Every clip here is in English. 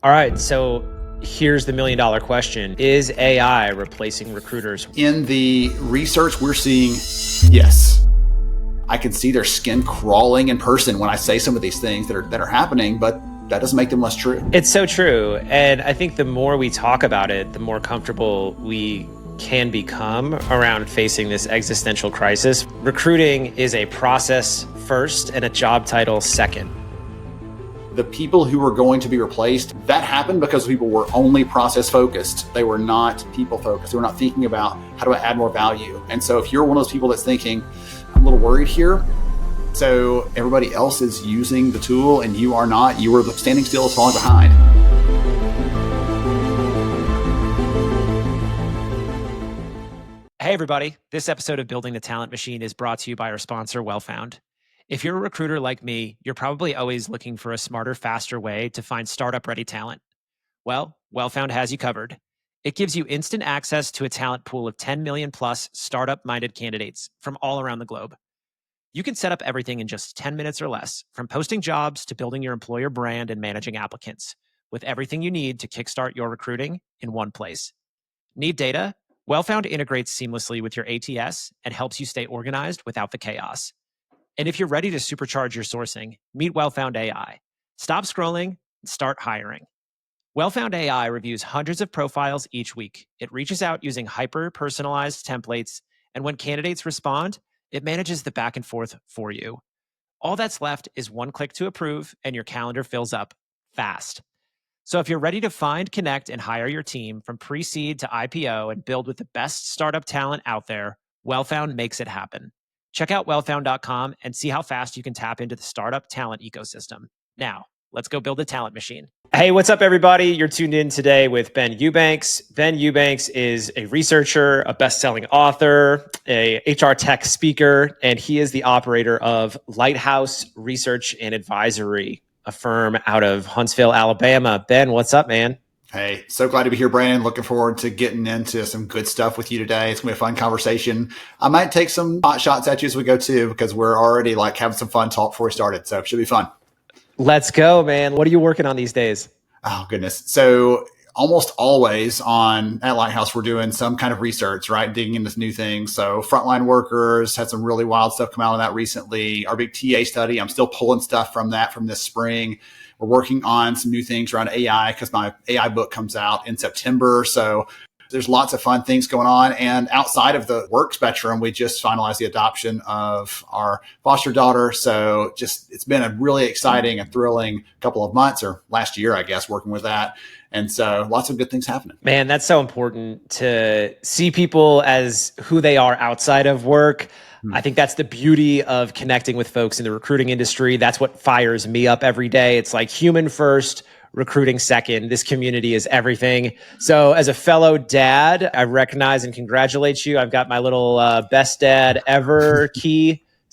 All right, so here's the million-dollar question. Is AI replacing recruiters? In the research, we're seeing yes. I can see their skin crawling in person when I say some of these things that are happening, but that doesn't make them less true. It's so true. And I think the more we talk about it, the more comfortable we can become around facing this existential crisis. Recruiting is a process first and a job title second. The people who were going to be replaced, that happened because people were only process focused. They were not people focused. They were not thinking about how do I add more value. And so if you're one of those people that's thinking, I'm a little worried here, so everybody else is using the tool and you are not, you are standing still, falling behind. Hey everybody, this episode of Building the Talent Machine is brought to you by our sponsor, WellFound. If you're a recruiter like me, you're probably always looking for a smarter, faster way to find startup-ready talent. Well, WellFound has you covered. It gives you instant access to a talent pool of 10 million plus startup-minded candidates from all around the globe. You can set up everything in just 10 minutes or less, from posting jobs to building your employer brand and managing applicants, with everything you need to kickstart your recruiting in one place. Need data? WellFound integrates seamlessly with your ATS and helps you stay organized without the chaos. And if you're ready to supercharge your sourcing, meet WellFound AI. Stop scrolling and start hiring. WellFound AI reviews hundreds of profiles each week. It reaches out using hyper-personalized templates, and when candidates respond, it manages the back and forth for you. All that's left is one click to approve, and your calendar fills up fast. So if you're ready to find, connect, and hire your team from pre-seed to IPO and build with the best startup talent out there, WellFound makes it happen. Check out wellfound.com and see how fast you can tap into the startup talent ecosystem. Now, let's go build a talent machine. Hey, what's up, everybody? You're tuned in today with Ben Eubanks. Ben Eubanks is a researcher, a best-selling author, a HR tech speaker, and he is the operator of Lighthouse Research and Advisory, a firm out of Huntsville, Alabama. Ben, what's up, man? Hey, so glad to be here, Brandon. Looking forward to getting into some good stuff with you today. It's going to be a fun conversation. I might take some hot shots at you as we go too, because we're already like having some fun talk before we started. So it should be fun. Let's go, man. What are you working on these days? Oh, goodness. So almost always at Lighthouse, we're doing some kind of research, right? Digging into new things. So frontline workers had some really wild stuff come out of that recently. Our big TA study, I'm still pulling stuff from that from this spring. We're working on some new things around AI because my AI book comes out in September. So there's lots of fun things going on. And outside of the work spectrum, we just finalized the adoption of our foster daughter. So it's been a really exciting and thrilling couple of months, or last year, I guess, working with that. And so lots of good things happening. Man, that's so important to see people as who they are outside of work. I think that's the beauty of connecting with folks in the recruiting industry. That's what fires me up every day. It's like human first, recruiting second. This community is everything. So as a fellow dad, I recognize and congratulate you. I've got my little best dad ever key /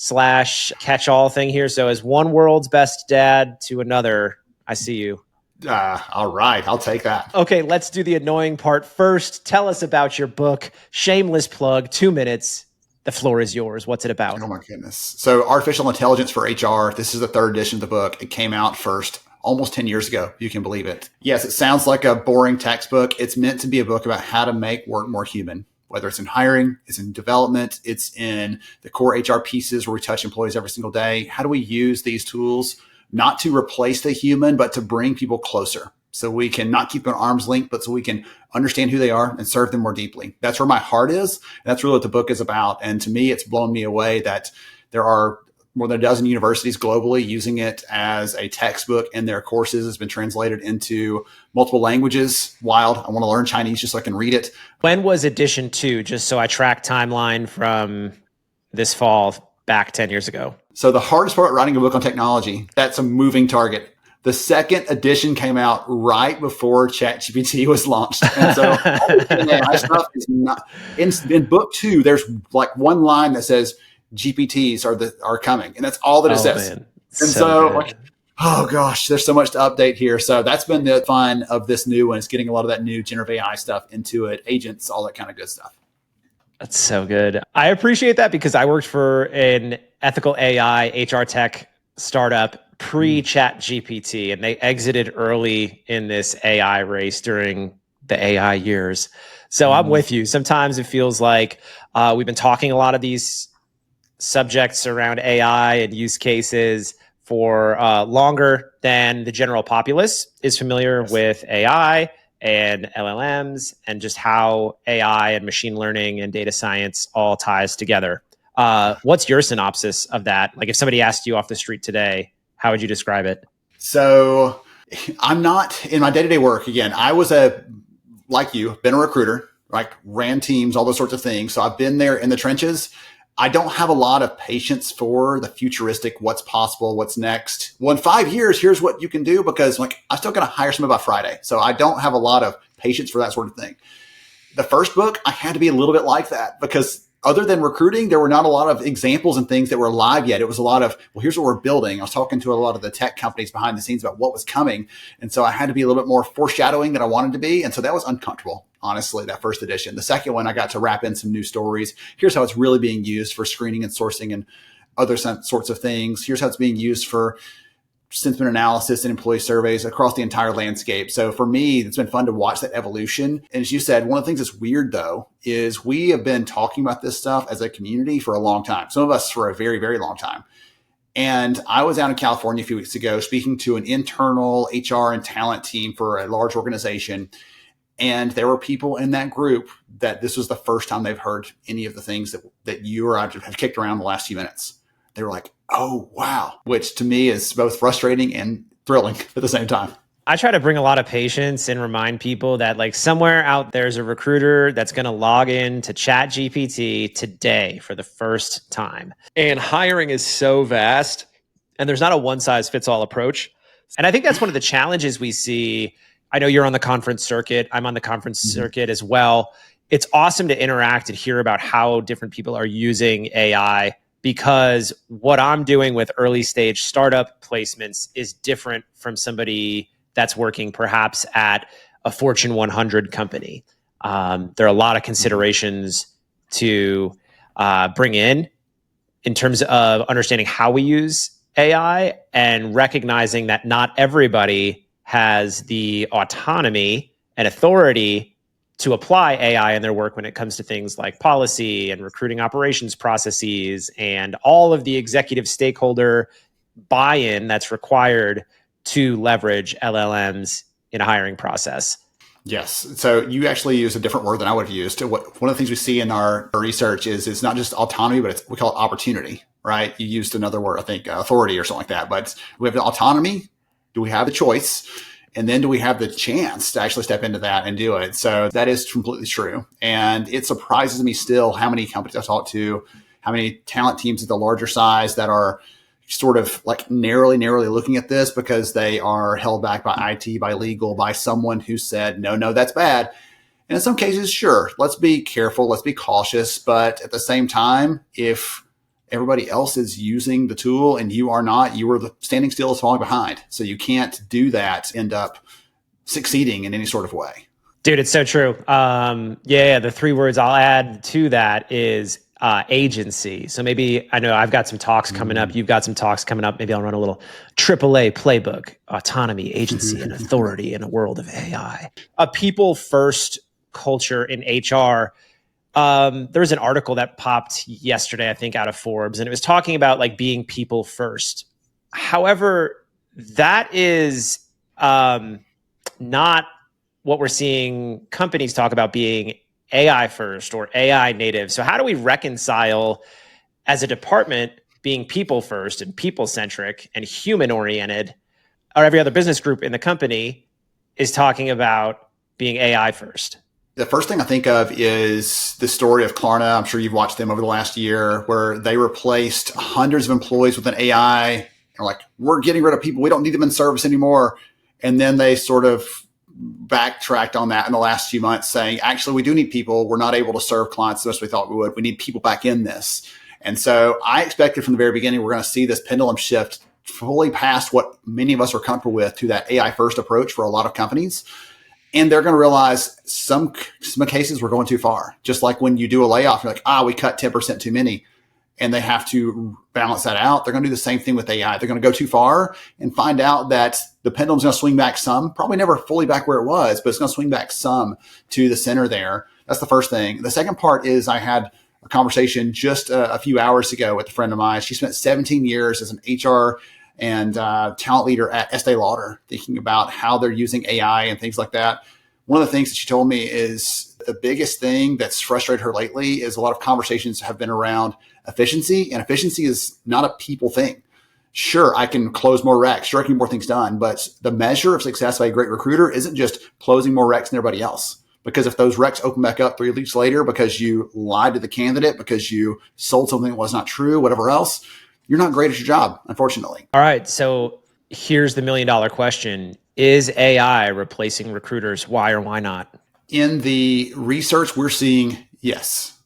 catch-all thing here. So as one world's best dad to another, I see you. All right. I'll take that. Okay, let's do the annoying part first. Tell us about your book. Shameless plug, 2 minutes. The floor is yours. What's it about? Oh my goodness. So Artificial Intelligence for HR. This is the third edition of the book. It came out first almost 10 years ago. You can believe it. Yes, it sounds like a boring textbook. It's meant to be a book about how to make work more human, whether it's in hiring, it's in development, it's in the core HR pieces where we touch employees every single day. How do we use these tools not to replace the human, but to bring people closer? So we can not keep an arm's length, but so we can understand who they are and serve them more deeply. That's where my heart is. And that's really what the book is about. And to me, it's blown me away that there are more than a dozen universities globally using it as a textbook in their courses. It's been translated into multiple languages. Wild. I want to learn Chinese just so I can read it. When was edition 2, just so I track timeline from this fall back 10 years ago? So the hardest part of writing a book on technology, that's a moving target. The second edition came out right before ChatGPT was launched. And so all the AI stuff is not in book 2, there's like one line that says GPTs are coming. And that's all that it says. Man. And so oh gosh, there's so much to update here. So that's been the fun of this new one. It's getting a lot of that new generative AI stuff into it, agents, all that kind of good stuff. That's so good. I appreciate that because I worked for an ethical AI HR tech startup pre-chat GPT, and they exited early in this AI race during the AI years. So I'm with you. Sometimes it feels like we've been talking a lot of these subjects around AI and use cases for longer than the general populace is familiar with AI and LLMs and just how AI and machine learning and data science all ties together. What's your synopsis of that? Like if somebody asked you off the street today, how would you describe it? So I'm not in my day-to-day work. Again, I was like you, been a recruiter, like ran teams, all those sorts of things. So I've been there in the trenches. I don't have a lot of patience for the futuristic, what's possible, what's next. Well, in 5 years, here's what you can do, because like I'm still going to hire somebody by Friday. So I don't have a lot of patience for that sort of thing. The first book, I had to be a little bit like that, because other than recruiting, there were not a lot of examples and things that were live yet. It was a lot of, well, here's what we're building. I was talking to a lot of the tech companies behind the scenes about what was coming. And so I had to be a little bit more foreshadowing than I wanted to be. And so that was uncomfortable, honestly, that first edition. The second one, I got to wrap in some new stories. Here's how it's really being used for screening and sourcing and other sorts of things. Here's how it's being used for sentiment analysis and employee surveys across the entire landscape. So for me, it's been fun to watch that evolution. And as you said, one of the things that's weird though, is we have been talking about this stuff as a community for a long time. Some of us for a very, very long time. And I was out in California a few weeks ago speaking to an internal HR and talent team for a large organization. And there were people in that group that this was the first time they've heard any of the things that you or I have kicked around the last few minutes. They were like, oh, wow, which to me is both frustrating and thrilling at the same time. I try to bring a lot of patience and remind people that like somewhere out there's a recruiter that's going to log in to Chat GPT today for the first time. And hiring is so vast and there's not a one size fits all approach. And I think that's one of the challenges we see. I know you're on the conference circuit. I'm on the conference circuit as well. It's awesome to interact and hear about how different people are using AI, because what I'm doing with early stage startup placements is different from somebody that's working perhaps at a Fortune 100 company. There are a lot of considerations to bring in terms of understanding how we use AI and recognizing that not everybody has the autonomy and authority to apply AI in their work when it comes to things like policy and recruiting operations processes and all of the executive stakeholder buy-in that's required to leverage LLMs in a hiring process. Yes. So you actually use a different word than I would have used. One of the things we see in our research is it's not just autonomy, but we call it opportunity, right? You used another word, I think, authority or something like that. But we have the autonomy. Do we have the choice? And then do we have the chance to actually step into that and do it? So that is completely true. And it surprises me still how many companies I've talked to, how many talent teams at the larger size that are sort of like narrowly looking at this because they are held back by IT, by legal, by someone who said, no, that's bad. And in some cases, sure, let's be careful, let's be cautious. But at the same time, if everybody else is using the tool and you are not, you are standing still is falling behind. So you can't do end up succeeding in any sort of way. Dude, it's so true. The 3 words I'll add to that is agency. So maybe, I know I've got some talks coming up. You've got some talks coming up. Maybe I'll run a little AAA playbook, autonomy, agency, and authority in a world of AI. A people first culture in HR. There was an article that popped yesterday, I think, out of Forbes, and it was talking about like being people first. However, that is not what we're seeing companies talk about being AI first or AI native. So how do we reconcile as a department being people first and people centric and human oriented, or every other business group in the company is talking about being AI first? The first thing I think of is the story of Klarna. I'm sure you've watched them over the last year, where they replaced hundreds of employees with an AI. They're like, we're getting rid of people. We don't need them in service anymore. And then they sort of backtracked on that in the last few months, saying, actually, we do need people. We're not able to serve clients the best we thought we would. We need people back in this. And so I expected from the very beginning, we're going to see this pendulum shift fully past what many of us are comfortable with to that AI first approach for a lot of companies. And they're going to realize some cases we're going too far. Just like when you do a layoff, you're like, we cut 10% too many. and they have to balance that out. They're going to do the same thing with AI. They're going to go too far and find out that the pendulum's going to swing back some, probably never fully back where it was, but it's going to swing back some to the center there. That's the first thing. The second part is I had a conversation just a few hours ago with a friend of mine. She spent 17 years as an HR and talent leader at Estee Lauder, thinking about how they're using AI and things like that. One of the things that she told me is the biggest thing that's frustrated her lately is a lot of conversations have been around efficiency, and efficiency is not a people thing. Sure, I can close more recs, sure, I can get more things done, but the measure of success by a great recruiter isn't just closing more recs than everybody else. Because if those recs open back up 3 weeks later because you lied to the candidate, because you sold something that was not true, whatever else, you're not great at your job, unfortunately. All right, so here's the $1 million question. Is AI replacing recruiters? Why or why not? In the research, we're seeing yes.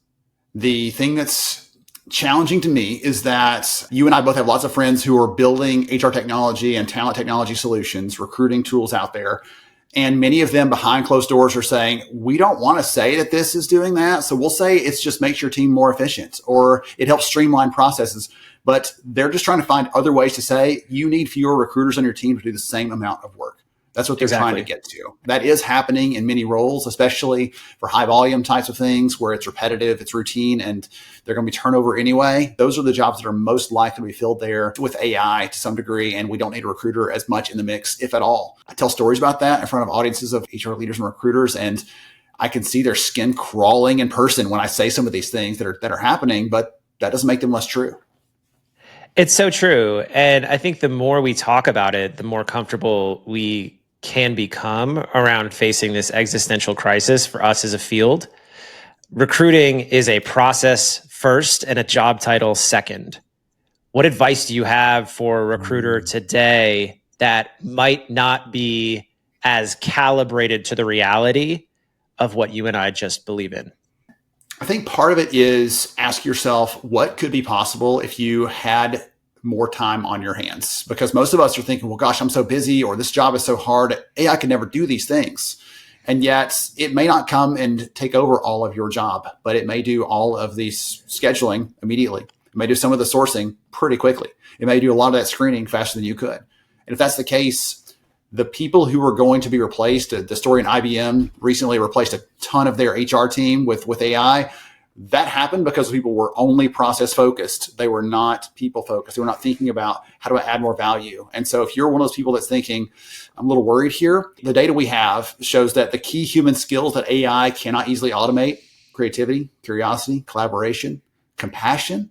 The thing that's challenging to me is that you and I both have lots of friends who are building HR technology and talent technology solutions, recruiting tools out there. And many of them behind closed doors are saying, we don't want to say that this is doing that. So we'll say it's just makes your team more efficient or it helps streamline processes. But they're just trying to find other ways to say you need fewer recruiters on your team to do the same amount of work. That's what they're trying to get to. That is happening in many roles, especially for high volume types of things where it's repetitive, it's routine, and they're going to be turnover anyway. Those are the jobs that are most likely to be filled there with AI to some degree, and we don't need a recruiter as much in the mix, if at all. I tell stories about that in front of audiences of HR leaders and recruiters, and I can see their skin crawling in person when I say some of these things that are happening, but that doesn't make them less true. It's so true. And I think the more we talk about it, the more comfortable we can become around facing this existential crisis for us as a field. Recruiting is a process first and a job title second. What advice do you have for a recruiter today that might not be as calibrated to the reality of what you and I just believe in? I think part of it is ask yourself what could be possible if you had more time on your hands, because most of us are thinking, well, gosh, I'm so busy, or this job is so hard. AI can never do these things. And yet it may not come and take over all of your job, but it may do all of the scheduling immediately. It may do some of the sourcing pretty quickly. It may do a lot of that screening faster than you could. And if that's the case, the people who are going to be replaced, the story in IBM recently replaced a ton of their HR team with AI. That happened because people were only process focused. They were not people focused. They were not thinking about how do I add more value. And so if you're one of those people that's thinking, I'm a little worried here, the data we have shows that the key human skills that AI cannot easily automate: creativity, curiosity, collaboration, compassion,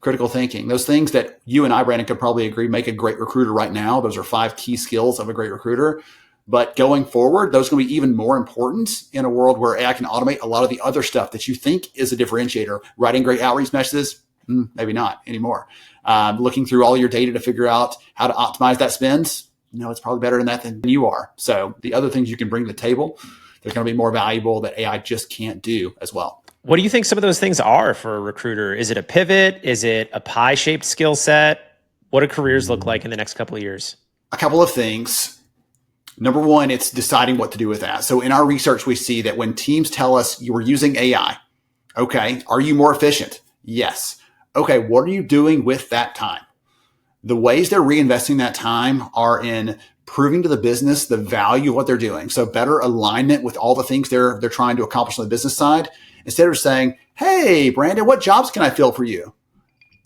critical thinking. Those things that you and I, Brandon, could probably agree make a great recruiter right now. Those are 5 key skills of a great recruiter. But going forward, those are going to be even more important in a world where AI can automate a lot of the other stuff that you think is a differentiator. Writing great outreach messages, maybe not anymore. Looking through all your data to figure out how to optimize that spend, it's probably better than that than you are. So the other things you can bring to the table, they're going to be more valuable that AI just can't do as well. What do you think some of those things are for a recruiter? Is it a pivot? Is it a pie-shaped skill set? What do careers look like in the next couple of years? A couple of things. Number one, it's deciding what to do with that. So in our research, we see that when teams tell us you were using AI, okay, are you more efficient? Yes. Okay, what are you doing with that time? The ways they're reinvesting that time are in proving to the business the value of what they're doing. So better alignment with all the things they're trying to accomplish on the business side. Instead of saying, hey, Brandon, what jobs can I fill for you?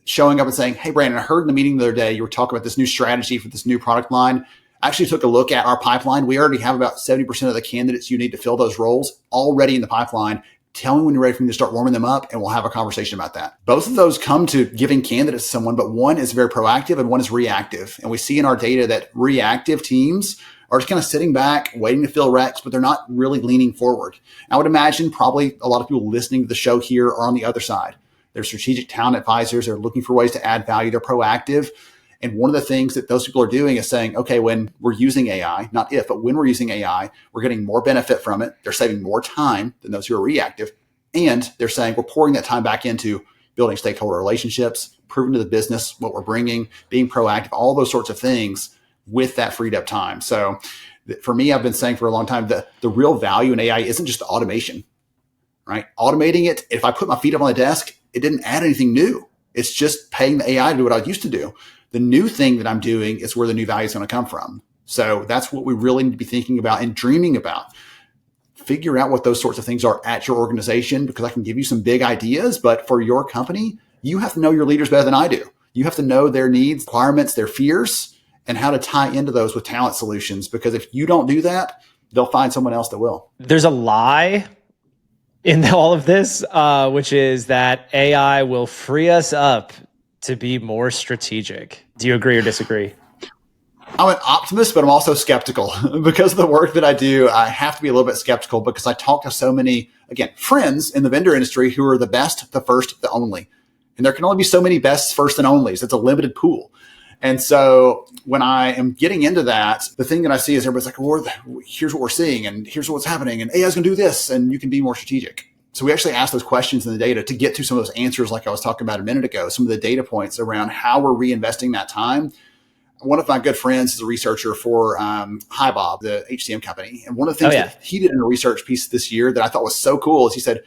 Showing up and saying, hey, Brandon, I heard in the meeting the other day, you were talking about this new strategy for this new product line. I actually took a look at our pipeline. We already have about 70% of the candidates you need to fill those roles already in the pipeline. Tell me when you're ready for me to start warming them up, and we'll have a conversation about that. Both of those come to giving candidates to someone, but one is very proactive and one is reactive. And we see in our data that reactive teams are just kind of sitting back, waiting to fill recs, but they're not really leaning forward. I would imagine probably a lot of people listening to the show here are on the other side. They're strategic talent advisors. They're looking for ways to add value. They're proactive. And one of the things that those people are doing is saying, okay, when we're using AI, not if, but when we're using AI, we're getting more benefit from it. They're saving more time than those who are reactive. And they're saying we're pouring that time back into building stakeholder relationships, proving to the business what we're bringing, being proactive, all those sorts of things with that freed up time. So for me, I've been saying for a long time that the real value in AI isn't just automation, right? Automating it, if I put my feet up on the desk, it didn't add anything new. It's just paying the AI to do what I used to do. The new thing that I'm doing is where the new value is going to come from. So that's what we really need to be thinking about and dreaming about. Figure out what those sorts of things are at your organization, because I can give you some big ideas, but for your company, you have to know your leaders better than I do. You have to know their needs, requirements, their fears, and how to tie into those with talent solutions. Because if you don't do that, they'll find someone else that will. There's a lie in all of this, which is that AI will free us up to be more strategic. Do you agree or disagree? I'm an optimist, but I'm also skeptical. Because of the work that I do, I have to be a little bit skeptical, because I talk to so many, again, friends in the vendor industry who are the best, the first, the only. And there can only be so many bests, first, and onlys. It's a limited pool. And so when I am getting into that, the thing that I see is everybody's like, well, here's what we're seeing, and here's what's happening, and AI is going to do this, and you can be more strategic. So we actually ask those questions in the data to get to some of those answers, like I was talking about a minute ago, some of the data points around how we're reinvesting that time. One of my good friends is a researcher for HiBob, the HCM company. And one of the things that he did in a research piece this year that I thought was so cool is he said,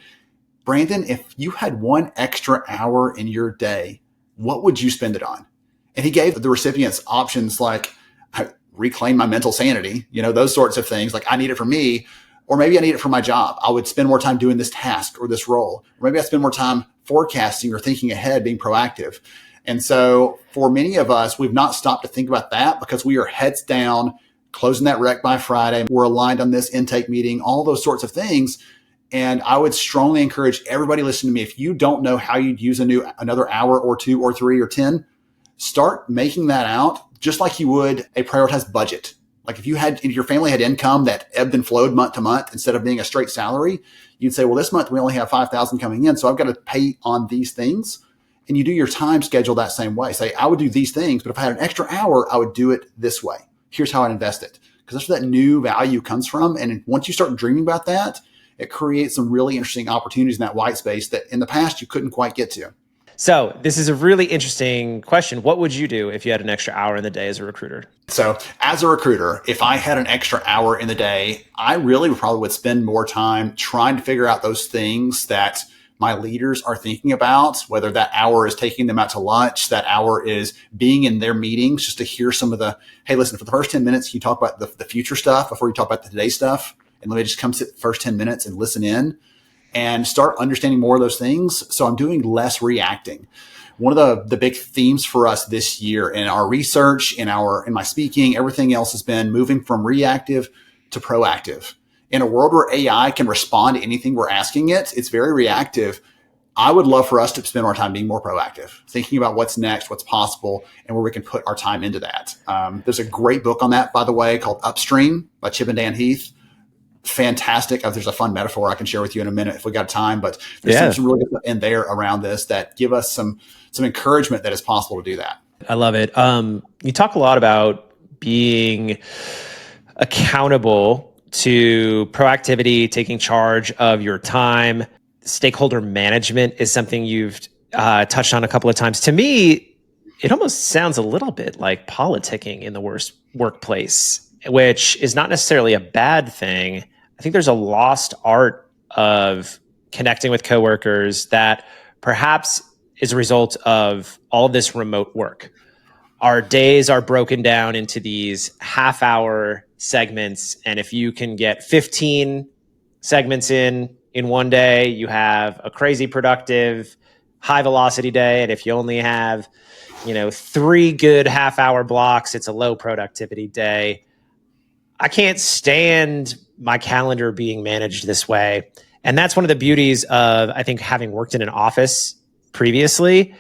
Brandon, if you had 1 extra hour in your day, what would you spend it on? And he gave the recipients options like reclaim my mental sanity, those sorts of things. Like, I need it for me, or maybe I need it for my job. I would spend more time doing this task or this role. Or maybe I spend more time forecasting or thinking ahead, being proactive. And so for many of us, we've not stopped to think about that, because we are heads down, closing that rec by Friday. We're aligned on this intake meeting, all those sorts of things. And I would strongly encourage everybody listening to me, if you don't know how you'd use another hour or 2 or 3 or 10, start making that out just like you would a prioritized budget. Like if your family had income that ebbed and flowed month to month instead of being a straight salary, you'd say, well, this month we only have 5,000 coming in, so I've got to pay on these things. And you do your time schedule that same way. Say, I would do these things, but if I had an extra hour, I would do it this way. Here's how I'd invest it. Because that's where that new value comes from. And once you start dreaming about that, it creates some really interesting opportunities in that white space that in the past you couldn't quite get to. So this is a really interesting question. What would you do if you had an extra hour in the day as a recruiter? So as a recruiter, if I had an extra hour in the day, I really probably would spend more time trying to figure out those things that my leaders are thinking about, whether that hour is taking them out to lunch, that hour is being in their meetings, just to hear some of the, hey, listen, for the first 10 minutes, you talk about the future stuff before you talk about the today stuff. And let me just come sit the first 10 minutes and listen in and start understanding more of those things. So I'm doing less reacting. One of the big themes for us this year in our research, in my speaking, everything else has been moving from reactive to proactive. In a world where AI can respond to anything we're asking it, it's very reactive. I would love for us to spend our time being more proactive, thinking about what's next, what's possible, and where we can put our time into that. There's a great book on that, by the way, called Upstream by Chip and Dan Heath. Fantastic. There's a fun metaphor I can share with you in a minute if we got time, but there's some really good stuff in there around this that give us some encouragement that it's possible to do that. I love it. You talk a lot about being accountable to proactivity, taking charge of your time. Stakeholder management is something you've touched on a couple of times. To me, it almost sounds a little bit like politicking in the worst workplace, which is not necessarily a bad thing. I think there's a lost art of connecting with coworkers that perhaps is a result of all of this remote work. Our days are broken down into these half-hour segments, and if you can get 15 segments in one day, you have a crazy productive, high-velocity day. And if you only have, 3 good half-hour blocks, it's a low productivity day. I can't stand my calendar being managed this way. And that's one of the beauties of, I think, having worked in an office previously.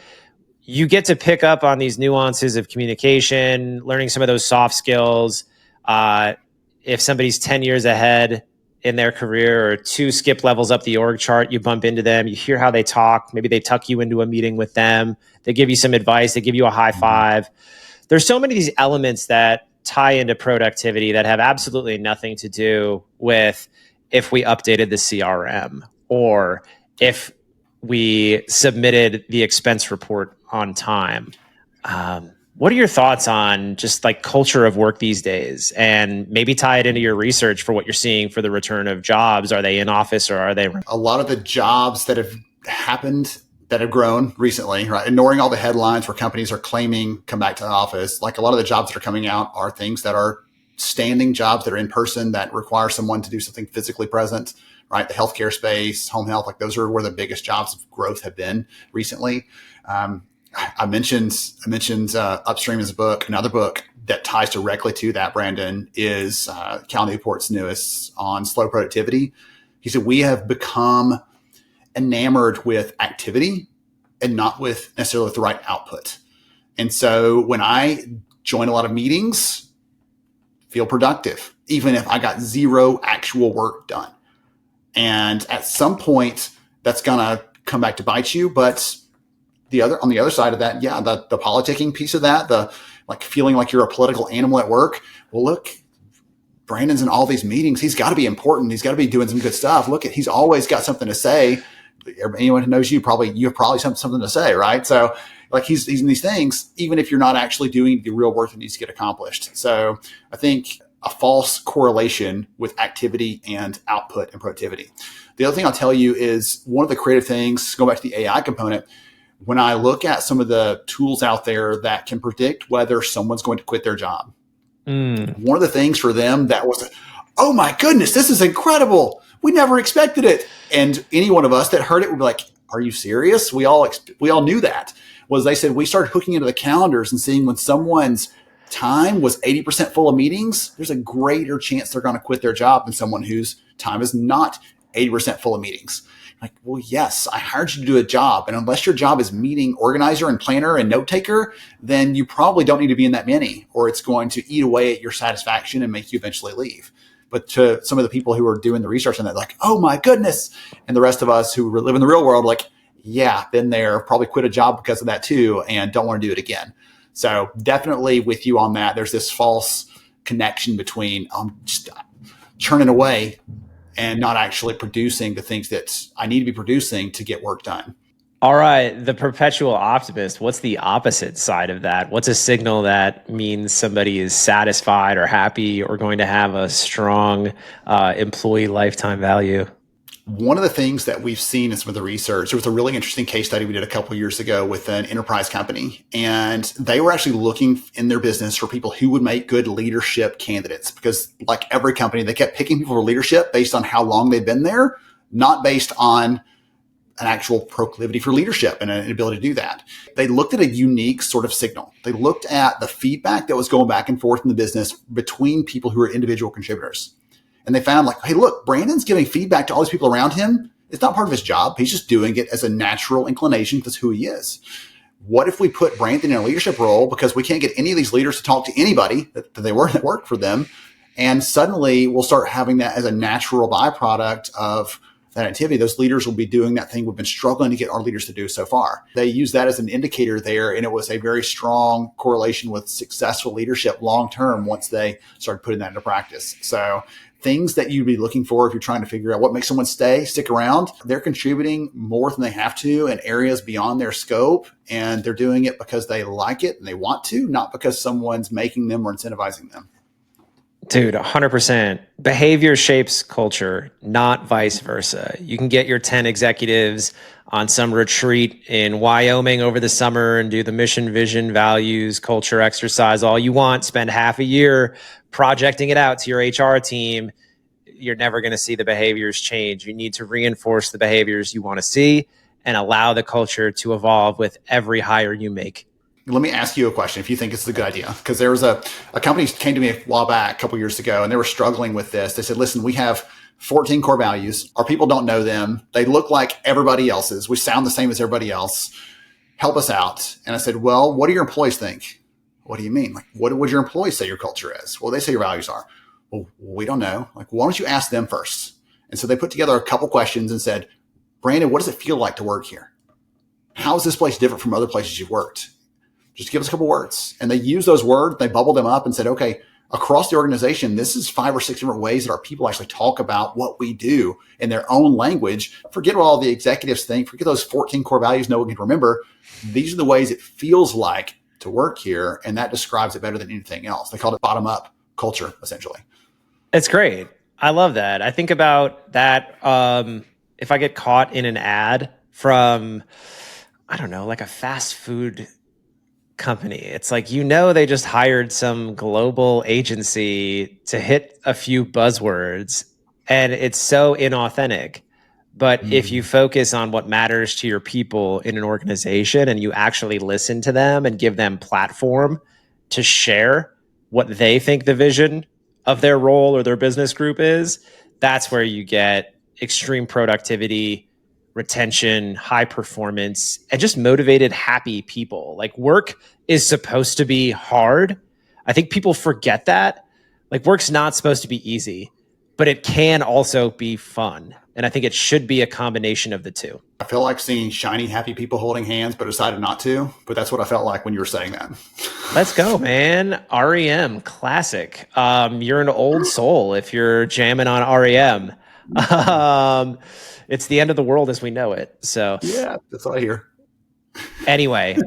You get to pick up on these nuances of communication, learning some of those soft skills. If somebody's 10 years ahead in their career or 2 skip levels up the org chart, you bump into them, you hear how they talk. Maybe they tuck you into a meeting with them. They give you some advice. They give you a high five. There's so many of these elements that tie into productivity that have absolutely nothing to do with if we updated the CRM or if we submitted the expense report on time. What are your thoughts on just like culture of work these days, and maybe tie it into your research for what you're seeing for the return of jobs? Are they in office or are they? A lot of the jobs that have happened that have grown recently, right? Ignoring all the headlines where companies are claiming come back to the office. Like a lot of the jobs that are coming out are things that are standing jobs that are in person that require someone to do something physically present, right? The healthcare space, home health, like those are where the biggest jobs of growth have been recently. I mentioned Upstream as a book. Another book that ties directly to that, Brandon, is Cal Newport's newest on slow productivity. He said, we have become enamored with activity and not with necessarily with the right output. And so when I join a lot of meetings, feel productive, even if I got zero actual work done. And at some point, that's going to come back to bite you. But on the other side of that, yeah, the politicking piece of that, the like feeling like you're a political animal at work. Well, look, Brandon's in all these meetings. He's got to be important. He's got to be doing some good stuff. Look, he's always got something to say. Anyone who knows you have probably something to say, right? So like he's in these things, even if you're not actually doing the real work that needs to get accomplished. So I think a false correlation with activity and output and productivity. The other thing I'll tell you is one of the creative things, go back to the AI component, when I look at some of the tools out there that can predict whether someone's going to quit their job, one of the things for them that was, oh my goodness, this is incredible. We never expected it. And any one of us that heard it would be like, are you serious? We all knew that. Was they said we started hooking into the calendars and seeing when someone's time was 80% full of meetings, there's a greater chance they're going to quit their job than someone whose time is not 80% full of meetings. Like, well, yes, I hired you to do a job. And unless your job is meeting organizer and planner and note taker, then you probably don't need to be in that many, or it's going to eat away at your satisfaction and make you eventually leave. But to some of the people who are doing the research on that, like, oh my goodness. And the rest of us who live in the real world, like, yeah, been there, probably quit a job because of that too, and don't want to do it again. So definitely with you on that. There's this false connection between just churning away and not actually producing the things that I need to be producing to get work done. All right, the perpetual optimist, what's the opposite side of that? What's a signal that means somebody is satisfied or happy or going to have a strong employee lifetime value? One of the things that we've seen in some of the research, there was a really interesting case study we did a couple of years ago with an enterprise company, and they were actually looking in their business for people who would make good leadership candidates, because like every company, they kept picking people for leadership based on how long they've been there, not based on an actual proclivity for leadership and an ability to do that. They looked at a unique sort of signal. They looked at the feedback that was going back and forth in the business between people who are individual contributors. And they found like, hey, look, Brandon's giving feedback to all these people around him. It's not part of his job. He's just doing it as a natural inclination. That's who he is. What if we put Brandon in a leadership role because we can't get any of these leaders to talk to anybody that work for them? And suddenly we'll start having that as a natural byproduct of that activity. Those leaders will be doing that thing we've been struggling to get our leaders to do so far. They use that as an indicator there, and it was a very strong correlation with successful leadership long-term once they started putting that into practice. So things that you'd be looking for if you're trying to figure out what makes someone stick around, they're contributing more than they have to in areas beyond their scope, and they're doing it because they like it and they want to, not because someone's making them or incentivizing them. Dude, 100%. Behavior shapes culture, not vice versa. You can get your 10 executives on some retreat in Wyoming over the summer and do the mission, vision, values, culture exercise all you want. Spend half a year projecting it out to your HR team. You're never going to see the behaviors change. You need to reinforce the behaviors you want to see and allow the culture to evolve with every hire you make. Let me ask you a question if you think it's a good idea. Because there was a company came to me a while back, a couple years ago, and they were struggling with this. They said, listen, we have 14 core values. Our people don't know them. They look like everybody else's. We sound the same as everybody else. Help us out. And I said, well, what do your employees think? What do you mean? Like, what would your employees say your culture is? Well, they say your values are. Well, we don't know. Like, why don't you ask them first? And so they put together a couple questions and said, Brandon, what does it feel like to work here? How is this place different from other places you've worked? Just give us a couple words. And they use those words, they bubbled them up and said, okay, across the organization, this is 5 or 6 different ways that our people actually talk about what we do in their own language. Forget what all the executives think. Forget those 14 core values no one can remember. These are the ways it feels like to work here. And that describes it better than anything else. They called it bottom-up culture, essentially. It's great. I love that. I think about that if I get caught in an ad from, I don't know, like a fast food company. It's like, they just hired some global agency to hit a few buzzwords, and it's so inauthentic. But if you Mm. focus on what matters to your people in an organization and you actually listen to them and give them platform to share what they think the vision of their role or their business group is, that's where you get extreme productivity, retention, high performance, and just motivated, happy people. Like, work is supposed to be hard. I think people forget that. Like, work's not supposed to be easy, but it can also be fun. And I think it should be a combination of the two. I feel like seeing shiny, happy people holding hands, but decided not to. But that's what I felt like when you were saying that. Let's go, man. REM, classic. You're an old soul if you're jamming on REM. It's the end of the world as we know it. So, Yeah, that's what I hear. anyway,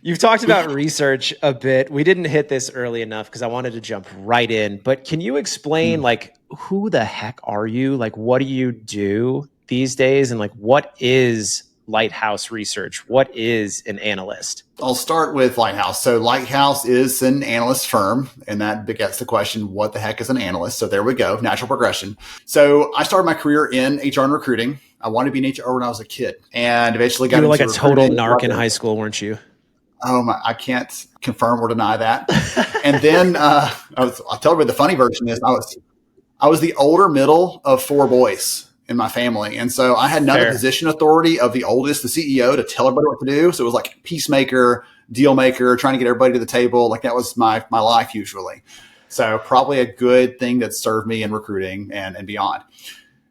you've talked about research a bit. We didn't hit this early enough because I wanted to jump right in. But can you explain, like, who the heck are you? Like, what do you do these days? And, like, what is Lighthouse Research? What is an analyst? I'll start with Lighthouse. So Lighthouse is an analyst firm, and that begets the question, what the heck is an analyst? So there we go, natural progression. So I started my career in HR and recruiting. I wanted to be in HR when I was a kid, and eventually got You were like into a total recruiting. narc in high school, weren't you? Oh my, I can't confirm or deny that. And then I'll tell everybody the funny version is I was the older middle of four boys in my family. And so I had none of the position authority of the oldest, the CEO, to tell everybody what to do. So it was like peacemaker, deal maker, trying to get everybody to the table. Like that was my life usually. So probably a good thing that served me in recruiting and beyond.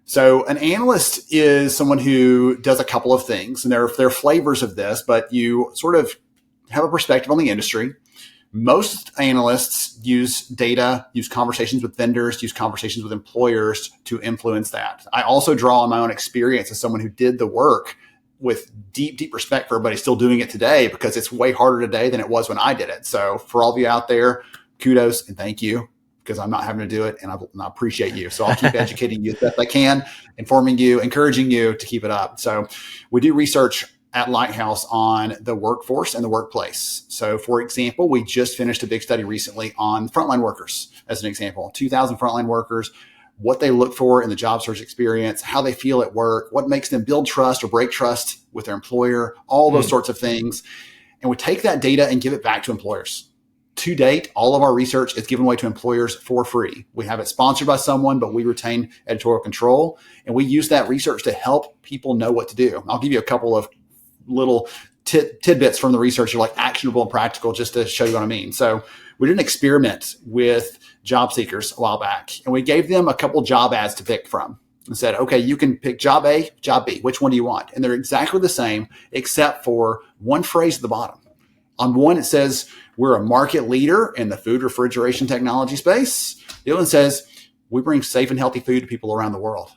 So an analyst is someone who does a couple of things, and there are flavors of this, but you sort of have a perspective on the industry. Most analysts use data, use conversations with vendors, use conversations with employers to influence that. I also draw on my own experience as someone who did the work with deep, deep respect for everybody still doing it today, because it's way harder today than it was when I did it. So for all of you out there, kudos and thank you, because I'm not having to do it, and I appreciate you. So I'll keep educating you as best I can, informing you, encouraging you to keep it up. So we do research at Lighthouse on the workforce and the workplace. So for example, we just finished a big study recently on frontline workers, as an example, 2,000 frontline workers, what they look for in the job search experience, how they feel at work, what makes them build trust or break trust with their employer, all those sorts of things. And we take that data and give it back to employers. To date, all of our research is given away to employers for free. We have it sponsored by someone, but we retain editorial control. And we use that research to help people know what to do. I'll give you a couple of little tidbits from the research are like actionable and practical, just to show you what I mean. So we did an experiment with job seekers a while back, and we gave them a couple job ads to pick from and said, okay, you can pick job A, job B. Which one do you want? And they're exactly the same, except for one phrase at the bottom. On one, it says, we're a market leader in the food refrigeration technology space. The other one says, we bring safe and healthy food to people around the world.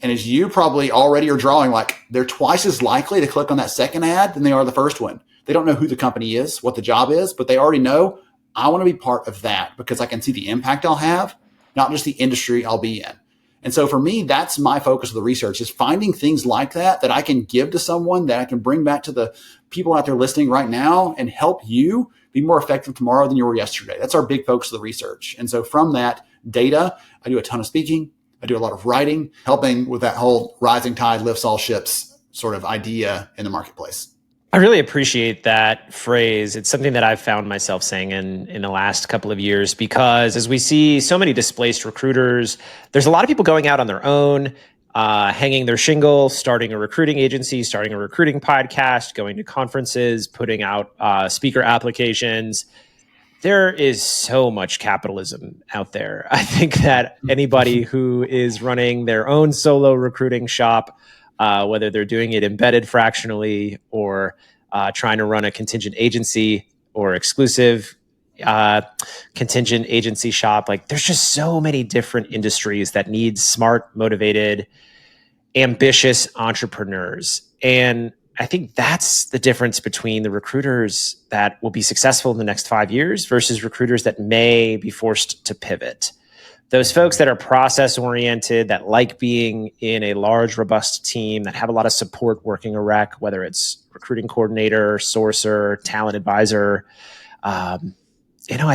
And as you probably already are drawing, like, they're twice as likely to click on that second ad than they are the first one. They don't know who the company is, what the job is, but they already know, I want to be part of that because I can see the impact I'll have, not just the industry I'll be in. And so for me, that's my focus of the research, is finding things like that I can give to someone, that I can bring back to the people out there listening right now and help you be more effective tomorrow than you were yesterday. That's our big focus of the research. And so from that data, I do a ton of speaking. I do a lot of writing, helping with that whole rising tide lifts all ships sort of idea in the marketplace. I really appreciate that phrase. It's something that I've found myself saying in the last couple of years, because as we see so many displaced recruiters, there's a lot of people going out on their own, hanging their shingle, starting a recruiting agency, starting a recruiting podcast, going to conferences, putting out speaker applications. There is so much capitalism out there. I think that anybody who is running their own solo recruiting shop, whether they're doing it embedded fractionally or trying to run a contingent agency or exclusive contingent agency shop, like, there's just so many different industries that need smart, motivated, ambitious entrepreneurs. And I think that's the difference between the recruiters that will be successful in the next 5 years versus recruiters that may be forced to pivot. Those folks that are process oriented, that like being in a large, robust team, that have a lot of support working a rec, whether it's recruiting coordinator, sourcer, talent advisor. I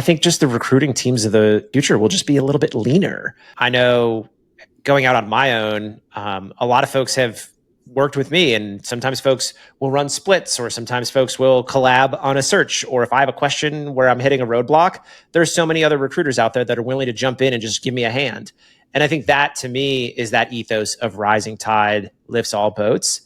think just the recruiting teams of the future will just be a little bit leaner. I know going out on my own, a lot of folks have worked with me, and sometimes folks will run splits, or sometimes folks will collab on a search. Or if I have a question where I'm hitting a roadblock, there's so many other recruiters out there that are willing to jump in and just give me a hand. And I think that, to me, is that ethos of rising tide lifts all boats.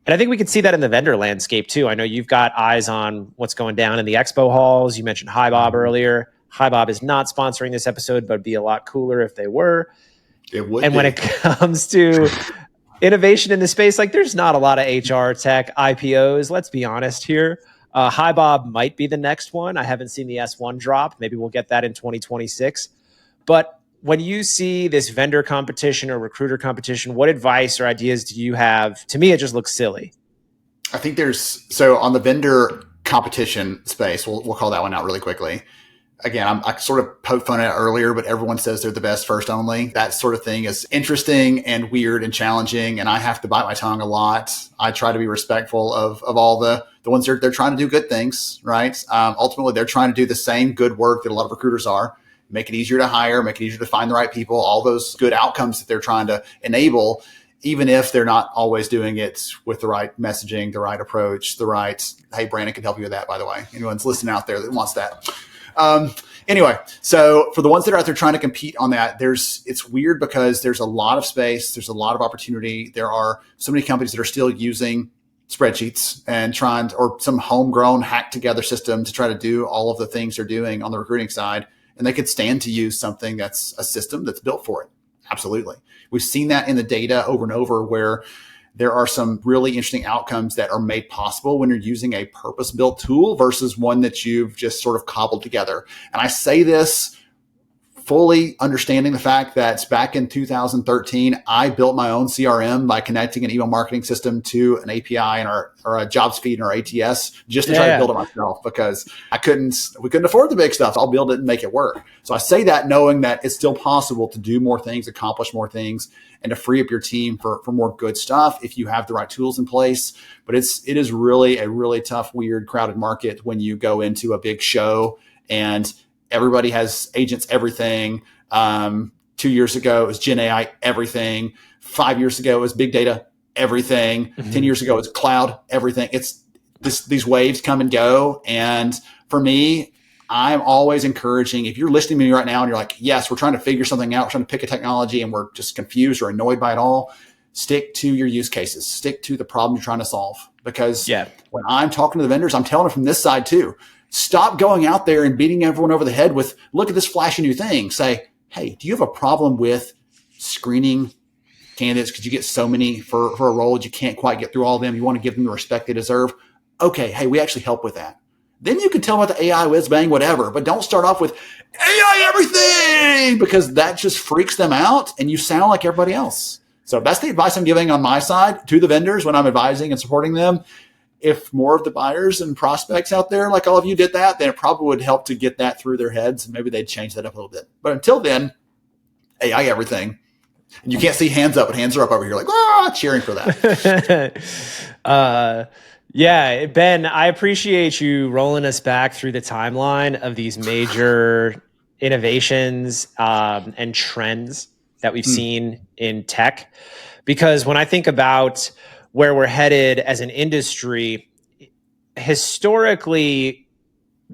And I think we could see that in the vendor landscape too. I know you've got eyes on what's going down in the expo halls. You mentioned HiBob earlier. HiBob is not sponsoring this episode, but it'd be a lot cooler if they were. It would. And be. when it comes to innovation in the space, like, there's not a lot of HR tech IPOs. Let's be honest here. HiBob might be the next one. I haven't seen the S1 drop. Maybe we'll get that in 2026. But when you see this vendor competition or recruiter competition, what advice or ideas do you have? To me, it just looks silly. I think so on the vendor competition space, we'll call that one out really quickly. Again, I sort of poked fun at it earlier, but everyone says they're the best first only. That sort of thing is interesting and weird and challenging, and I have to bite my tongue a lot. I try to be respectful of all the ones they're trying to do good things, right? Ultimately, they're trying to do the same good work that a lot of recruiters are. Make it easier to hire, make it easier to find the right people, all those good outcomes that they're trying to enable, even if they're not always doing it with the right messaging, the right approach, hey, Brandon can help you with that, by the way. Anyone's listening out there that wants that. Anyway, so for the ones that are out there trying to compete on that, it's weird because there's a lot of space. There's a lot of opportunity. There are so many companies that are still using spreadsheets and or some homegrown hacked together system to try to do all of the things they're doing on the recruiting side. And they could stand to use something that's a system that's built for it. Absolutely. We've seen that in the data over and over, where there are some really interesting outcomes that are made possible when you're using a purpose-built tool versus one that you've just sort of cobbled together. And I say this fully understanding the fact that back in 2013, I built my own CRM by connecting an email marketing system to an API or a jobs feed in our ATS just to try to build it myself, because we couldn't afford the big stuff. I'll build it and make it work. So I say that knowing that it's still possible to do more things, accomplish more things, and to free up your team for more good stuff if you have the right tools in place. But it is really a really tough, weird, crowded market when you go into a big show and everybody has agents, everything. 2 years ago, it was Gen AI, everything. 5 years ago, it was big data, everything. 10 years ago, it was cloud, everything. It's these waves come and go. And for me, I'm always encouraging, if you're listening to me right now and you're like, yes, we're trying to figure something out, we're trying to pick a technology and we're just confused or annoyed by it all, stick to your use cases, stick to the problem you're trying to solve. Because when I'm talking to the vendors, I'm telling them from this side too, stop going out there and beating everyone over the head with, look at this flashy new thing. Say, hey, do you have a problem with screening candidates because you get so many for a role that you can't quite get through all of them? You want to give them the respect they deserve. Okay, hey, we actually help with that. Then you can tell about the AI whiz bang, whatever, but don't start off with AI everything, because that just freaks them out and you sound like everybody else. So that's the advice I'm giving on my side to the vendors when I'm advising and supporting them. If more of the buyers and prospects out there, like all of you, did that, then it probably would help to get that through their heads, and maybe they'd change that up a little bit. But until then, AI everything. And you can't see hands up, but hands are up over here, like, cheering for that. Yeah, Ben, I appreciate you rolling us back through the timeline of these major innovations and trends that we've seen in tech. Because when I think about where we're headed as an industry, historically,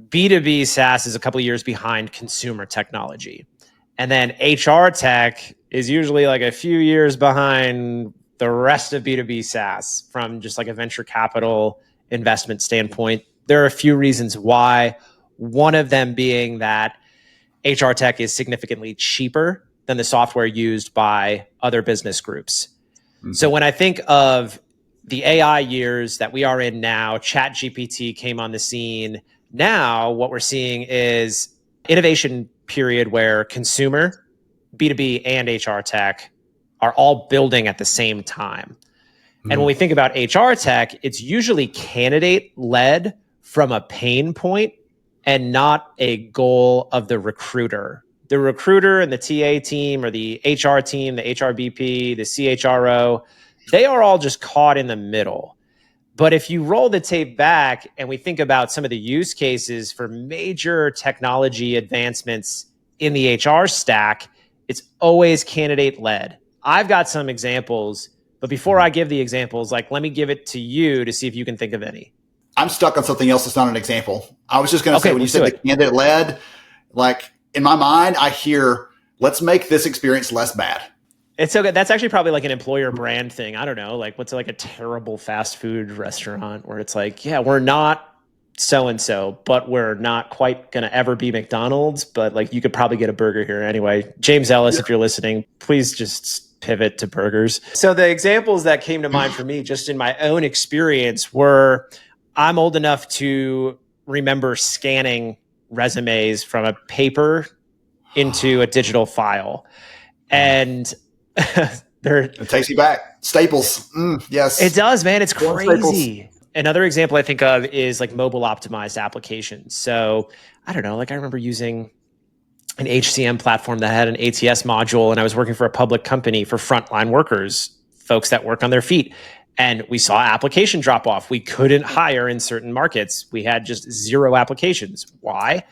B2B SaaS is a couple of years behind consumer technology. And then HR tech is usually like a few years behind the rest of B2B SaaS from just like a venture capital investment standpoint. There are a few reasons why. One of them being that HR tech is significantly cheaper than the software used by other business groups. Mm-hmm. So when I think of the AI years that we are in now, ChatGPT came on the scene. Now what we're seeing is innovation period where consumer, B2B, and HR tech are all building at the same time. And when we think about HR tech, it's usually candidate-led from a pain point and not a goal of the recruiter the recruiter and the TA team, or the HR team, the HRBP, the CHRO, they are all just caught in the middle. But if you roll the tape back and we think about some of the use cases for major technology advancements in the HR stack, it's always candidate led. I've got some examples, but before I give the examples, like, let me give it to you to see if you can think of any. I'm stuck on something else that's not an example. I was just going to say, when you said the candidate led, like in my mind, I hear, let's make this experience less bad. It's so good. That's actually probably like an employer brand thing. I don't know. Like, what's like a terrible fast food restaurant where it's like, yeah, we're not so-and-so, but we're not quite going to ever be McDonald's, but like you could probably get a burger here anyway. James Ellis, if you're listening, please just pivot to burgers. So the examples that came to mind for me, just in my own experience, were I'm old enough to remember scanning resumes from a paper into a digital file. And it takes you back. Staples. Yes. It does, man. It's crazy. Another example I think of is like mobile optimized applications. So I don't know, like I remember using an HCM platform that had an ATS module, and I was working for a public company for frontline workers, folks that work on their feet. And we saw application drop off. We couldn't hire in certain markets. We had just 0 applications. Why?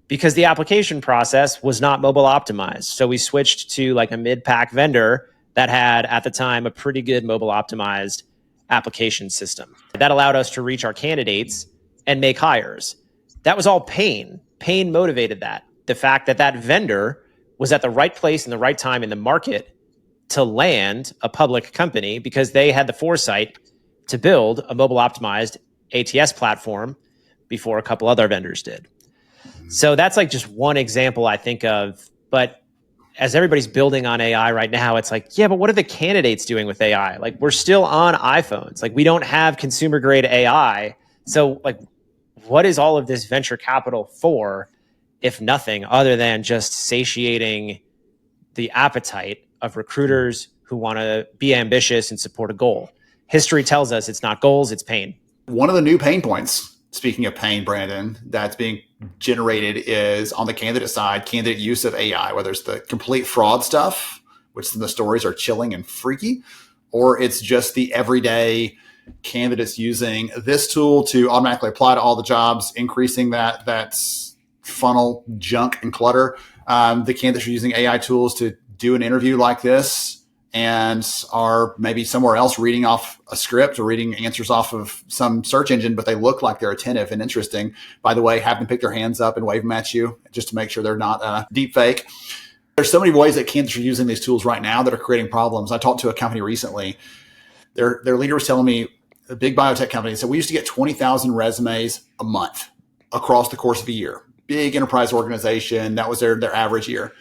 Because the application process was not mobile optimized. So we switched to like a mid-pack vendor that had at the time a pretty good mobile optimized application system. That allowed us to reach our candidates and make hires. That was all pain. Pain motivated that. The fact that that vendor was at the right place and the right time in the market to land a public company because they had the foresight to build a mobile optimized ATS platform before a couple other vendors did. So that's like just one example I think of. But as everybody's building on AI right now, it's like, yeah, but what are the candidates doing with AI? Like, we're still on iPhones. Like, we don't have consumer grade AI. So like, what is all of this venture capital for, if nothing other than just satiating the appetite of recruiters who want to be ambitious and support a goal? History tells us it's not goals, it's pain. One of the new pain points, speaking of pain, Brandon, that's being generated is on the candidate side, candidate use of AI, whether it's the complete fraud stuff, which the stories are chilling and freaky, or it's just the everyday candidates using this tool to automatically apply to all the jobs, increasing that funnel junk and clutter. The candidates are using AI tools to do an interview like this and are maybe somewhere else reading off a script or reading answers off of some search engine, but they look like they're attentive and interesting. By the way, have them pick their hands up and wave them at you just to make sure they're not deep fake. There's so many ways that candidates are using these tools right now that are creating problems. I talked to a company recently. Their leader was telling me, a big biotech company, said we used to get 20,000 resumes a month across the course of a year. Big enterprise organization. That was their average year.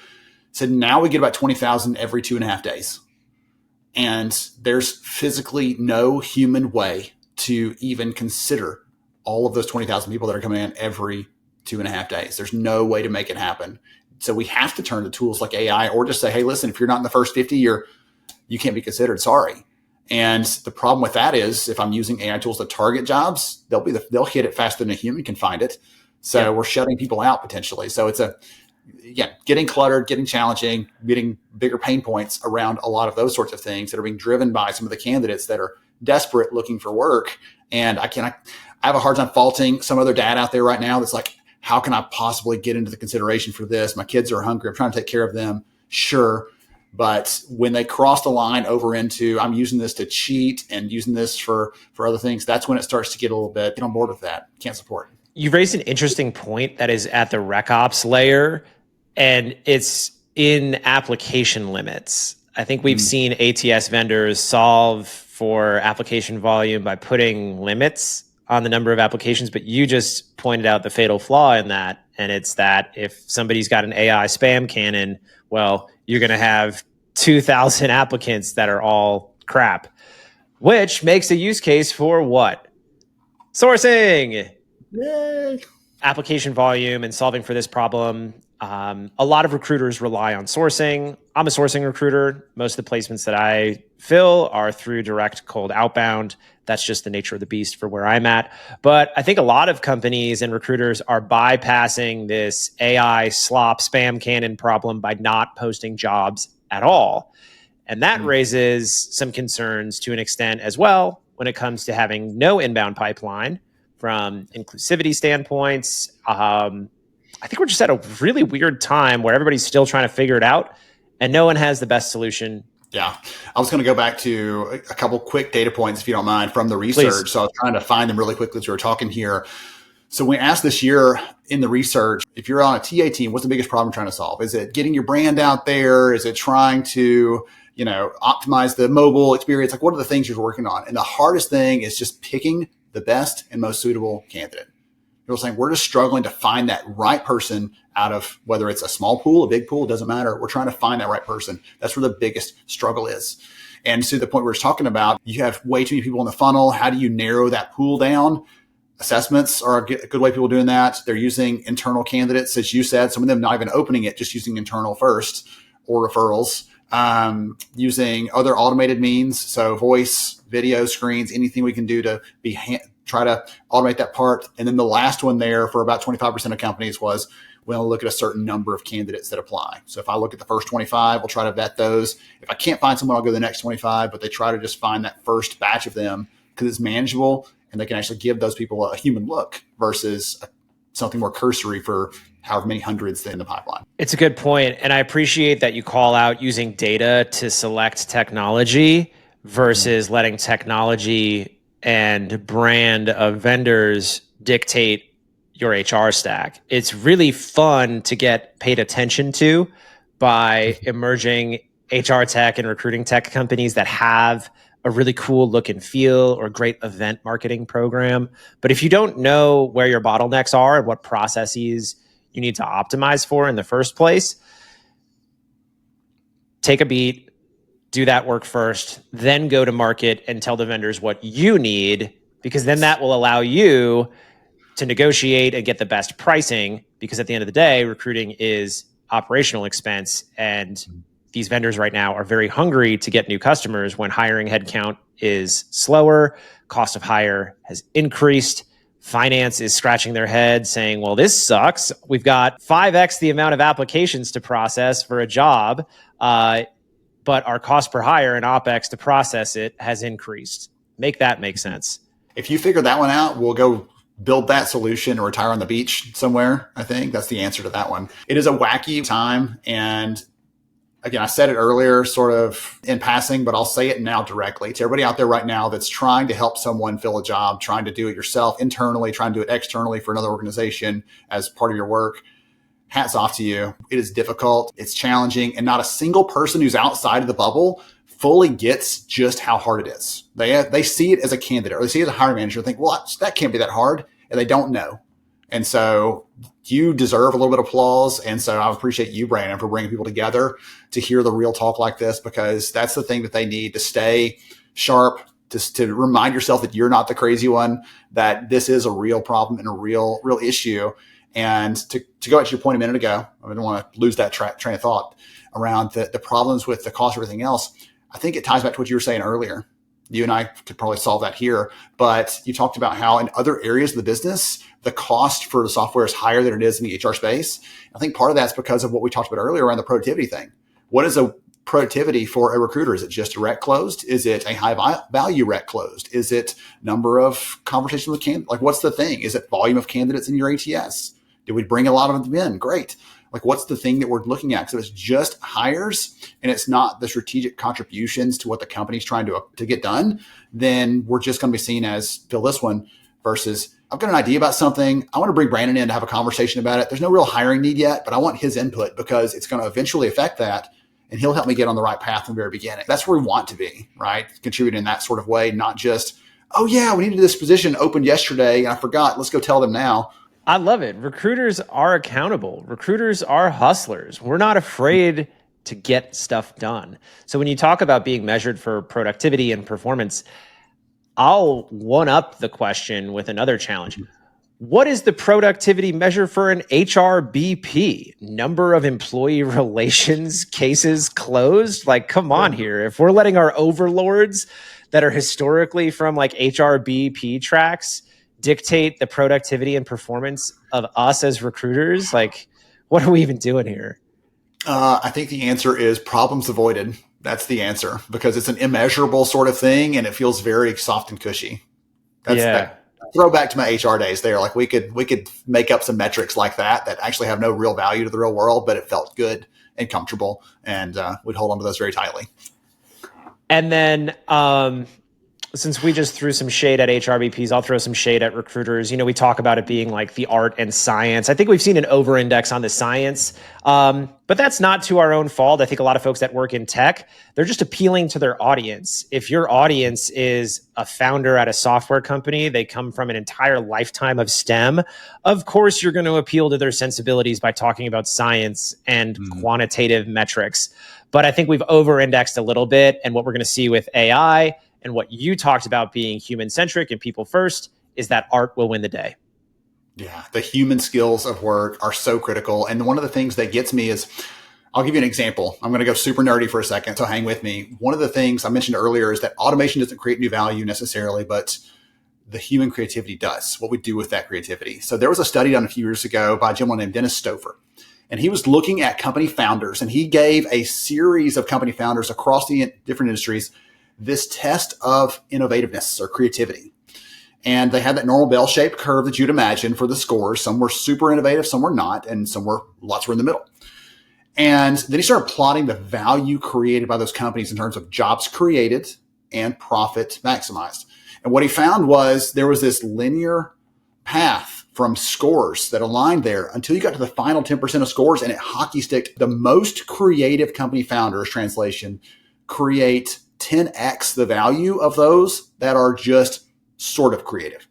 Said now we get about 20,000 every 2.5 days. And there's physically no human way to even consider all of those 20,000 people that are coming in every 2.5 days. There's no way to make it happen. So we have to turn to tools like AI, or just say, hey, listen, if you're not in the first 50, you can't be considered. Sorry. And the problem with that is if I'm using AI tools to target jobs, they'll hit it faster than a human can find it. So we're shutting people out potentially. So it's getting cluttered, getting challenging, getting bigger pain points around a lot of those sorts of things that are being driven by some of the candidates that are desperate looking for work. And I have a hard time faulting some other dad out there right now that's like, how can I possibly get into the consideration for this? My kids are hungry. I'm trying to take care of them. Sure. But when they cross the line over into, I'm using this to cheat and using this for other things, that's when it starts to get a little bit, get on board with that. Can't support it. You raised an interesting point that is at the rec ops layer, and it's in application limits. I think we've seen ATS vendors solve for application volume by putting limits on the number of applications, but you just pointed out the fatal flaw in that. And it's that if somebody's got an AI spam cannon, well, you're going to have 2,000 applicants that are all crap, which makes a use case for what? Sourcing. Yay. Application volume and solving for this problem. A lot of recruiters rely on sourcing. I'm a sourcing recruiter. Most of the placements that I fill are through direct cold outbound. That's just the nature of the beast for where I'm at. But I think a lot of companies and recruiters are bypassing this AI slop spam cannon problem by not posting jobs at all. And that raises some concerns to an extent as well when it comes to having no inbound pipeline from inclusivity standpoints. I think we're just at a really weird time where everybody's still trying to figure it out and no one has the best solution. Yeah. I was going to go back to a couple quick data points, if you don't mind, from the research. Please. So I was trying to find them really quickly as we were talking here. So we asked this year in the research, if you're on a TA team, what's the biggest problem you're trying to solve? Is it getting your brand out there? Is it trying to, optimize the mobile experience? Like, what are the things you're working on? And the hardest thing is just picking the best and most suitable candidate. People are saying we're just struggling to find that right person out of whether it's a small pool, a big pool, it doesn't matter. We're trying to find that right person. That's where the biggest struggle is. And to the point we were talking about, you have way too many people in the funnel. How do you narrow that pool down? Assessments are a good way people are doing that. They're using internal candidates, as you said, some of them not even opening it, just using internal first or referrals, using other automated means. So voice, video, screens, anything we can do to try to automate that part. And then the last one there for about 25% of companies was we'll look at a certain number of candidates that apply. So if I look at the first 25, we'll try to vet those. If I can't find someone, I'll go to the next 25, but they try to just find that first batch of them because it's manageable and they can actually give those people a human look versus something more cursory for however many hundreds in the pipeline. It's a good point. And I appreciate that you call out using data to select technology versus letting technology and brand of vendors dictate your HR stack. It's really fun to get paid attention to by emerging HR tech and recruiting tech companies that have a really cool look and feel or great event marketing program. But if you don't know where your bottlenecks are and what processes you need to optimize for in the first place, take a beat, do that work first, then go to market and tell the vendors what you need, because then that will allow you to negotiate and get the best pricing, because at the end of the day, recruiting is operational expense. And these vendors right now are very hungry to get new customers when hiring headcount is slower, cost of hire has increased. Finance is scratching their head saying, well, this sucks. We've got 5x the amount of applications to process for a job, but our cost per hire and OpEx to process it has increased. Make that make sense. If you figure that one out, we'll go build that solution or retire on the beach somewhere. I think that's the answer to that one. It is a wacky time. And again, I said it earlier, sort of in passing, but I'll say it now directly to everybody out there right now that's trying to help someone fill a job, trying to do it yourself internally, trying to do it externally for another organization as part of your work. Hats off to you. It is difficult. It's challenging. And not a single person who's outside of the bubble fully gets just how hard it is. They see it as a candidate or they see it as a hiring manager and think, well, that can't be that hard. And they don't know. And so you deserve a little bit of applause. And so I appreciate you, Brandon, for bringing people together to hear the real talk like this, because that's the thing that they need to stay sharp, to remind yourself that you're not the crazy one, that this is a real problem and a real issue. And to go back to your point a minute ago, I don't want to lose that train of thought around the problems with the cost of everything else. I think it ties back to what you were saying earlier. You and I could probably solve that here, but you talked about how in other areas of the business, the cost for the software is higher than it is in the HR space. I think part of that's because of what we talked about earlier around the productivity thing. What is a productivity for a recruiter? Is it just a rec closed? Is it a high value rec closed? Is it number of conversations with candidates? Like, what's the thing? Is it volume of candidates in your ATS? Did we bring a lot of them in? Great. Like, what's the thing that we're looking at? So it's just hires and it's not the strategic contributions to what the company's trying to get done, then we're just going to be seen as fill this one versus I've got an idea about something. I want to bring Brandon in to have a conversation about it. There's no real hiring need yet, but I want his input because it's going to eventually affect that. And he'll help me get on the right path from the very beginning. That's where we want to be, right? Contributing in that sort of way, not just, oh yeah, we needed this position opened yesterday and I forgot. Let's go tell them now. I love it. Recruiters are accountable. Recruiters are hustlers. We're not afraid to get stuff done. So when you talk about being measured for productivity and performance, I'll one up the question with another challenge. What is the productivity measure for an HRBP? Number of employee relations cases closed? Like, come on here. If we're letting our overlords that are historically from like HRBP tracks dictate the productivity and performance of us as recruiters, like, what are we even doing here? I think the answer is problems avoided. That's the answer, because it's an immeasurable sort of thing and it feels very soft and cushy. That's that. Throwback to my HR days there. Like we could make up some metrics like that actually have no real value to the real world, but it felt good and comfortable, and we'd hold on to those very tightly. And then since we just threw some shade at HRBPs, I'll throw some shade at recruiters. You know, we talk about it being like the art and science. I think we've seen an over-index on the science, but that's not to our own fault. I think a lot of folks that work in tech, they're just appealing to their audience. If your audience is a founder at a software company, they come from an entire lifetime of STEM, of course, you're going to appeal to their sensibilities by talking about science and quantitative metrics. But I think we've over-indexed a little bit, and what we're going to see with AI and what you talked about being human-centric and people first is that art will win the day. Yeah, the human skills of work are so critical. And one of the things that gets me is, I'll give you an example. I'm going to go super nerdy for a second, so hang with me. One of the things I mentioned earlier is that automation doesn't create new value necessarily, but the human creativity does, what we do with that creativity. So there was a study done a few years ago by a gentleman named Dennis Stouffer. And he was looking at company founders, and he gave a series of company founders across the different industries this test of innovativeness or creativity. And they had that normal bell-shaped curve that you'd imagine for the scores. Some were super innovative, some were not, and lots were in the middle. And then he started plotting the value created by those companies in terms of jobs created and profit maximized. And what he found was there was this linear path from scores that aligned there until you got to the final 10% of scores, and it hockey sticked. The most creative company founders, translation, create 10x the value of those that are just sort of creative.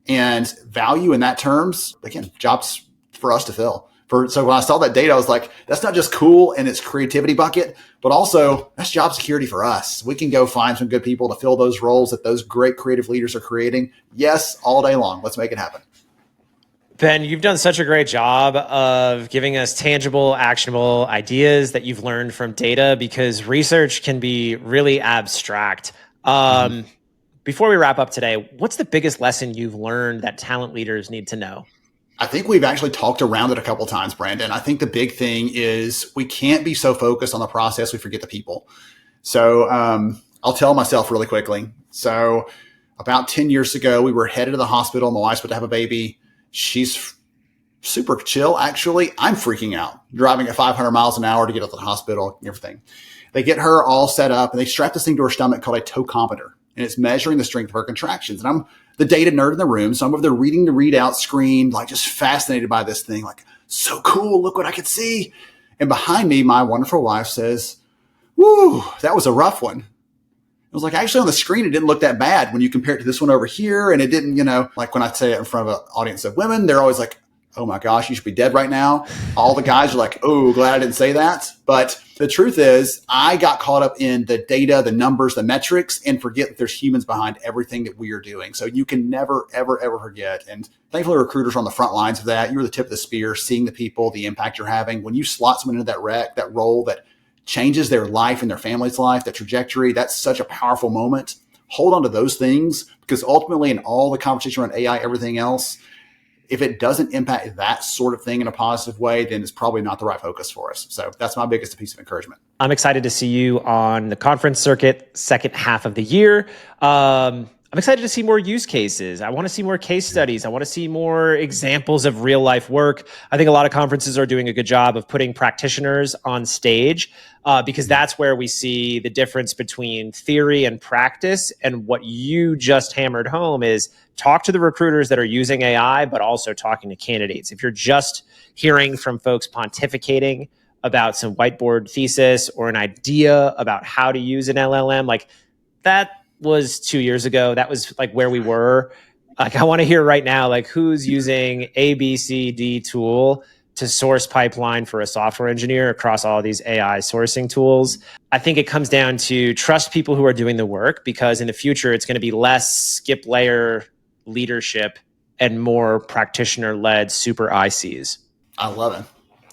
And value in that terms, again, jobs for us to fill. So when I saw that data, I was like, that's not just cool in its creativity bucket, but also that's job security for us. We can go find some good people to fill those roles that those great creative leaders are creating. Yes, all day long. Let's make it happen. Ben, you've done such a great job of giving us tangible, actionable ideas that you've learned from data, because research can be really abstract. Before we wrap up today, what's the biggest lesson you've learned that talent leaders need to know? I think we've actually talked around it a couple of times, Brandon. I think the big thing is we can't be so focused on the process we forget the people. So I'll tell myself really quickly. So about 10 years ago, we were headed to the hospital. My wife's about to have a baby. She's super chill, actually. I'm freaking out, driving at 500 miles an hour to get to the hospital and everything. They get her all set up, and they strap this thing to her stomach called a tocometer, and it's measuring the strength of her contractions. And I'm the data nerd in the room, so I'm over there reading the readout screen, like just fascinated by this thing, like, so cool, look what I could see. And behind me, my wonderful wife says, woo, that was a rough one. It was like, actually on the screen, it didn't look that bad when you compare it to this one over here. And it didn't, like when I say it in front of an audience of women, they're always like, oh my gosh, you should be dead right now. All the guys are like, oh, glad I didn't say that. But the truth is, I got caught up in the data, the numbers, the metrics, and forget that there's humans behind everything that we are doing. So you can never, ever, ever forget. And thankfully, recruiters are on the front lines of that. You're the tip of the spear, seeing the people, the impact you're having. When you slot someone into that role that changes their life and their family's life, that trajectory, that's such a powerful moment. Hold on to those things, because ultimately in all the conversation around AI, everything else, if it doesn't impact that sort of thing in a positive way, then it's probably not the right focus for us. So that's my biggest piece of encouragement. I'm excited to see you on the conference circuit second half of the year. I'm excited to see more use cases. I want to see more case studies. I want to see more examples of real life work. I think a lot of conferences are doing a good job of putting practitioners on stage because that's where we see the difference between theory and practice. And what you just hammered home is talk to the recruiters that are using AI, but also talking to candidates. If you're just hearing from folks pontificating about some whiteboard thesis or an idea about how to use an LLM, like that was 2 years ago. That was like where we were. Like I want to hear right now, like who's using A, B, C, D tool to source pipeline for a software engineer across all these AI sourcing tools. I think it comes down to trust people who are doing the work, because in the future, it's going to be less skip layer leadership and more practitioner-led super ICs. I love it.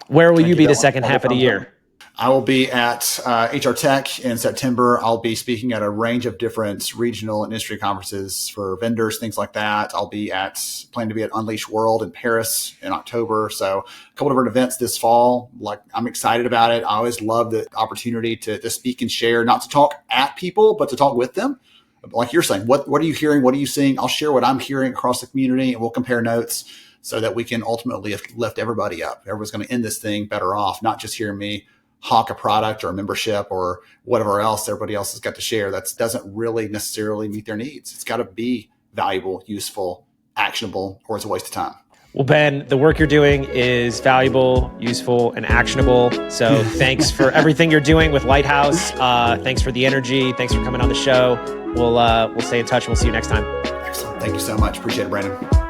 Where will you be the second half of the year? I will be at HR Tech in September. I'll be speaking at a range of different regional industry conferences for vendors, things like that. I'll be plan to be at Unleash World in Paris in October. So a couple different events this fall. Like, I'm excited about it. I always love the opportunity to speak and share, not to talk at people, but to talk with them. Like you're saying, what are you hearing? What are you seeing? I'll share what I'm hearing across the community, and we'll compare notes so that we can ultimately lift everybody up. Everyone's going to end this thing better off, not just hearing me hawk a product or a membership or whatever else everybody else has got to share. That doesn't really necessarily meet their needs. It's got to be valuable, useful, actionable, or it's a waste of time. Well, Ben, the work you're doing is valuable, useful, and actionable. So thanks for everything you're doing with Lighthouse. Thanks for the energy. Thanks for coming on the show. We'll stay in touch and we'll see you next time. Excellent. Thank you so much. Appreciate it, Brandon.